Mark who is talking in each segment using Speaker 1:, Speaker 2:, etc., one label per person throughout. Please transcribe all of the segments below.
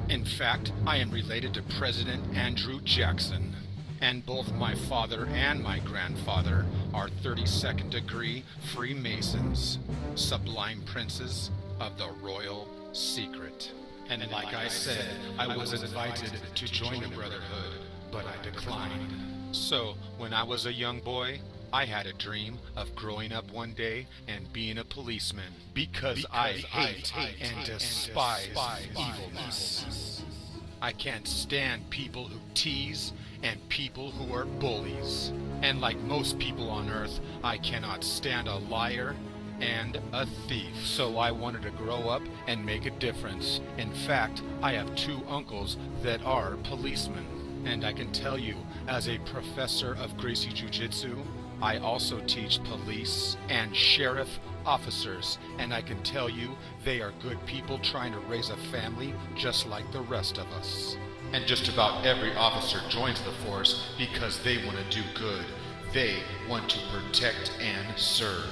Speaker 1: In fact, I am related to President Andrew Jackson. And both my father and my grandfather are 32nd degree Freemasons, sublime princes of the royal secret. And like I said, I was invited to join the Brotherhood, but I declined. So, when I was a young boy, I had a dream of growing up one day and being a policeman because I hate and despise evilness. I can't stand people who tease and people who are bullies. And like most people on Earth, I cannot stand a liar and a thief. So I wanted to grow up and make a difference. In fact, I have two uncles that are policemen. And I can tell you, as a professor of Gracie Jiu-Jitsu, I also teach police and sheriff officers, and I can tell you they are good people trying to raise a family just like the rest of us. And just about every officer joins the force because they want to do good. They want to protect and serve.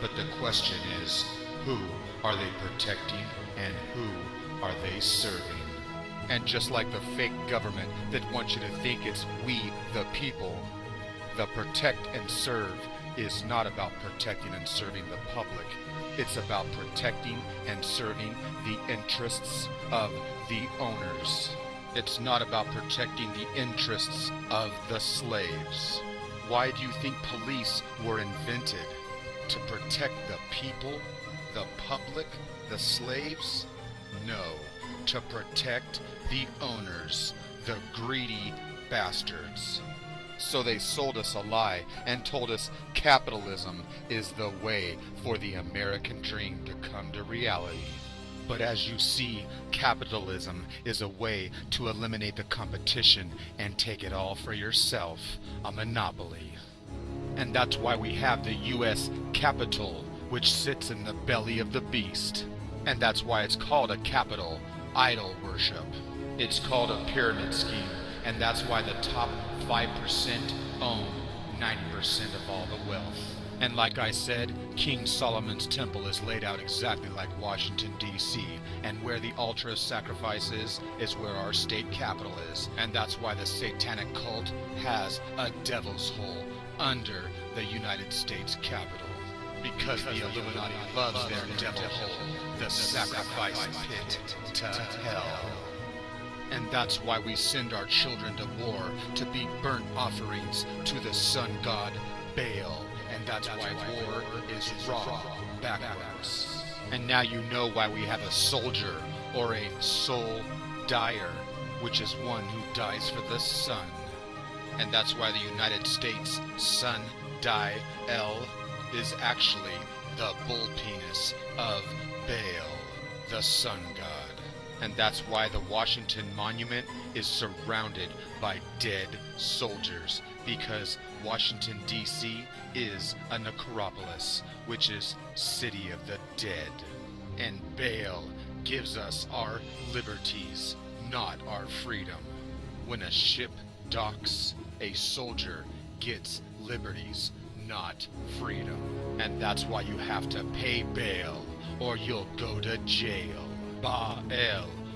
Speaker 1: But the question is, who are they protecting and who are they serving? And just like the fake government that wants you to think it's we the people, the protect and serve is not about protecting and serving the public. It's about protecting and serving the interests of the owners. It's not about protecting the interests of the slaves. Why do you think police were invented? To protect the people, the public, the slaves? No, to protect the owners, the greedy bastards. So they sold us a lie and told us capitalism is the way for the American dream to come to reality. But as you see, capitalism is a way to eliminate the competition and take it all for yourself, a monopoly. And that's why we have the U.S. Capitol, which sits in the belly of the beast. And that's why it's called a capital, idol worship. It's called a pyramid scheme, and that's why the top 5% own 90% of all the wealth. And like I said, King Solomon's temple is laid out exactly like Washington, D.C., and where the altar of sacrifice is where our state capital is. And that's why the satanic cult has a devil's hole under the United States Capitol. Because the Illuminati loves their devil hole, the sacrifice pit to hell. And that's why we send our children to war to be burnt offerings to the sun god Baal. And that's why war is wrong backwards. And now you know why we have a soldier or a soul dyer, which is one who dies for the sun. And that's why the United States Sun Di-El is actually the bull penis of Baal, the sun god. And that's why the Washington Monument is surrounded by dead soldiers, because Washington, D.C. is a necropolis, which is city of the dead. And Baal gives us our liberties, not our freedom. When a ship docks, a soldier gets liberties, not freedom. And that's why you have to pay Baal, or you'll go to jail. Baal,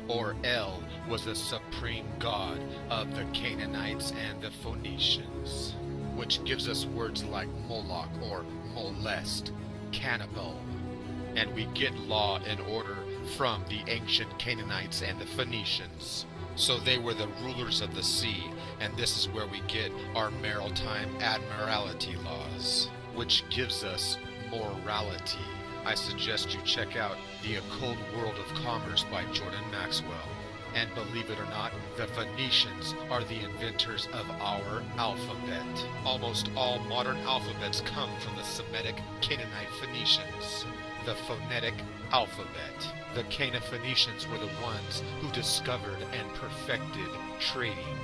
Speaker 1: or El, was the supreme god of the Canaanites and the Phoenicians, which gives us words like Moloch or molest, cannibal. And we get law and order from the ancient Canaanites and the Phoenicians. So they were the rulers of the sea, and this is where we get our maritime admiralty laws, which gives us morality. I suggest you check out The Occult World of Commerce by Jordan Maxwell. And believe it or not, the Phoenicians are the inventors of our alphabet. Almost all modern alphabets come from the Semitic Canaanite Phoenicians. The phonetic alphabet. The Cana-Phoenicians were the ones who discovered and perfected trading.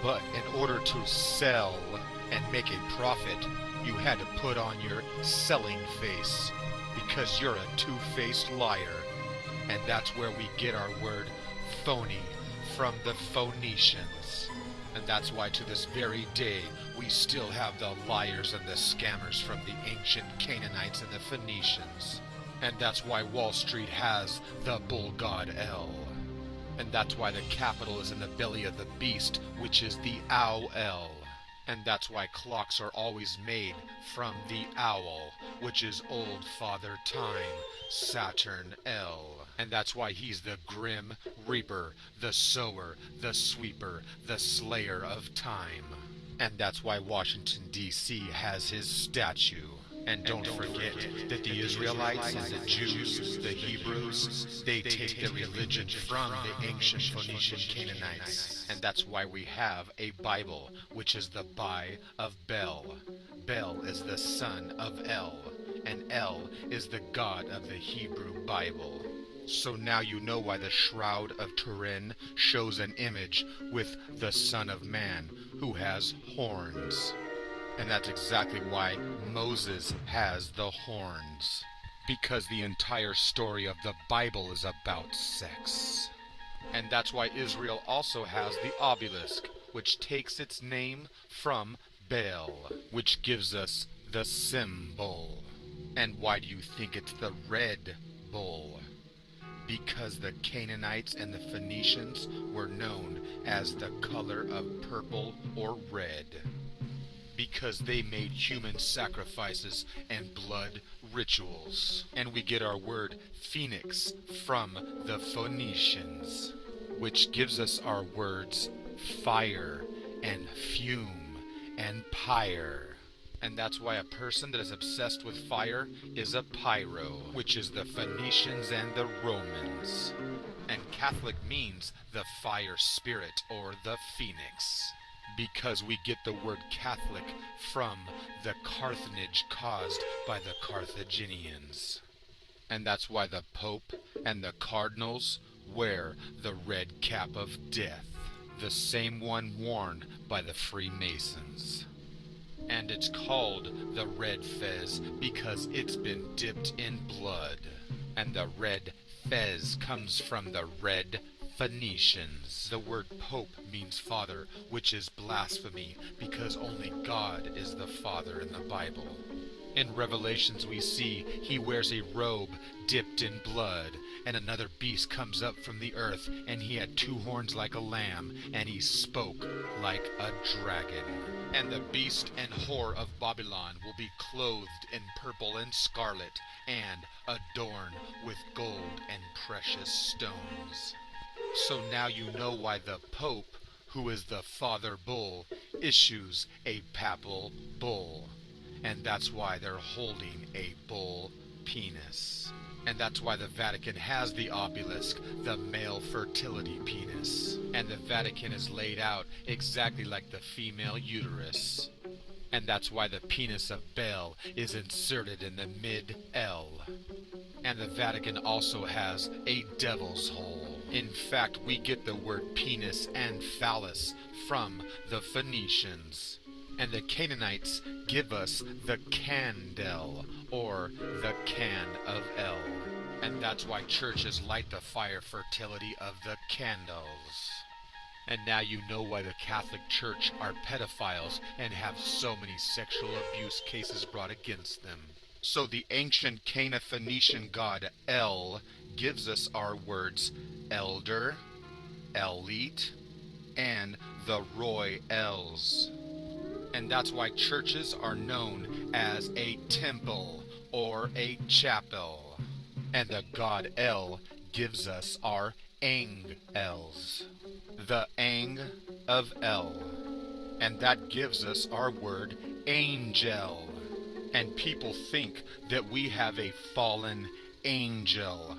Speaker 1: But in order to sell and make a profit, you had to put on your selling face, because you're a two-faced liar. And that's where we get our word phony from the Phoenicians. And that's why to this very day we still have the liars and the scammers from the ancient Canaanites and the Phoenicians. And that's why Wall Street has the bull god El. And that's why the capital is in the belly of the beast, which is the Owl. And that's why clocks are always made from the owl, which is Old Father Time, Saturn L. And that's why he's the grim reaper, the sower, the sweeper, the slayer of time. And that's why Washington, D.C. has his statue. And don't forget that the Israelites and the Jews, the Hebrews, they take their religion from the ancient Phoenician Canaanites. And that's why we have a Bible, which is the Bai of Bel. Bel is the son of El, and El is the God of the Hebrew Bible. So now you know why the Shroud of Turin shows an image with the Son of Man, who has horns. And that's exactly why Moses has the horns. Because the entire story of the Bible is about sex. And that's why Israel also has the obelisk, which takes its name from Baal, which gives us the symbol. And why do you think it's the red bull? Because the Canaanites and the Phoenicians were known as the color of purple or red. Because they made human sacrifices and blood rituals. And we get our word phoenix from the Phoenicians, which gives us our words fire and fume and pyre. And that's why a person that is obsessed with fire is a pyro, which is the Phoenicians and the Romans. And Catholic means the fire spirit or the phoenix. Because we get the word Catholic from the Carthage caused by the Carthaginians. And that's why the Pope and the Cardinals wear the red cap of death, the same one worn by the Freemasons. And it's called the red fez because it's been dipped in blood. And the red fez comes from the red Phoenicians. The word Pope means father, which is blasphemy, because only God is the Father in the Bible. In Revelations we see he wears a robe dipped in blood, and another beast comes up from the earth, and he had 2 horns like a lamb, and he spoke like a dragon. And the beast and whore of Babylon will be clothed in purple and scarlet, and adorned with gold and precious stones. So now you know why the Pope, who is the Father Bull, issues a papal bull. And that's why they're holding a bull penis. And that's why the Vatican has the obelisk, the male fertility penis. And the Vatican is laid out exactly like the female uterus. And that's why the penis of Baal is inserted in the mid-L. And the Vatican also has a devil's hole. In fact, we get the word penis and phallus from the Phoenicians. And the Canaanites give us the candle, or the can of El. And that's why churches light the fire fertility of the candles. And now you know why the Catholic Church are pedophiles and have so many sexual abuse cases brought against them. So the ancient Cana-Phoenician god El gives us our words elder, elite, and the Roy Els. And that's why churches are known as a temple or a chapel. And the god El gives us our angels, the Ang of El. And that gives us our word angel. And people think that we have a fallen angel,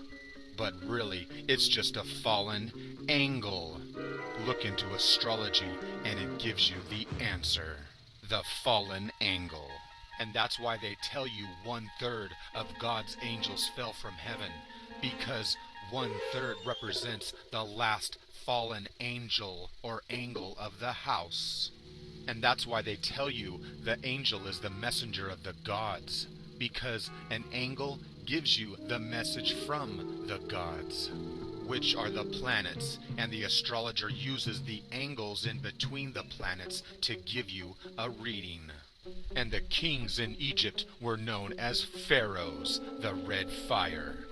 Speaker 1: but really it's just a fallen angle. Look into astrology and it gives you the answer. The fallen angle. And that's why they tell you 1/3 of God's angels fell from heaven, because 1/3 represents the last fallen angel or angle of the house. And that's why they tell you the angel is the messenger of the gods, because an angle gives you the message from the gods, which are the planets, and the astrologer uses the angles in between the planets to give you a reading. And the kings in Egypt were known as pharaohs, the red fire.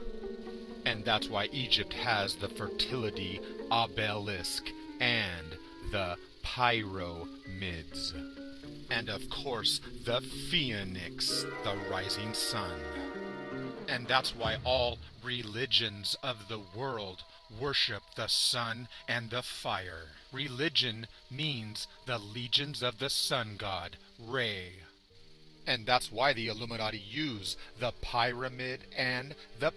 Speaker 1: And that's why Egypt has the fertility obelisk and the pyramids. And of course, the phoenix, the rising sun. And that's why all religions of the world worship the sun and the fire. Religion means the legions of the sun god, Re. And that's why the Illuminati use the pyramid and the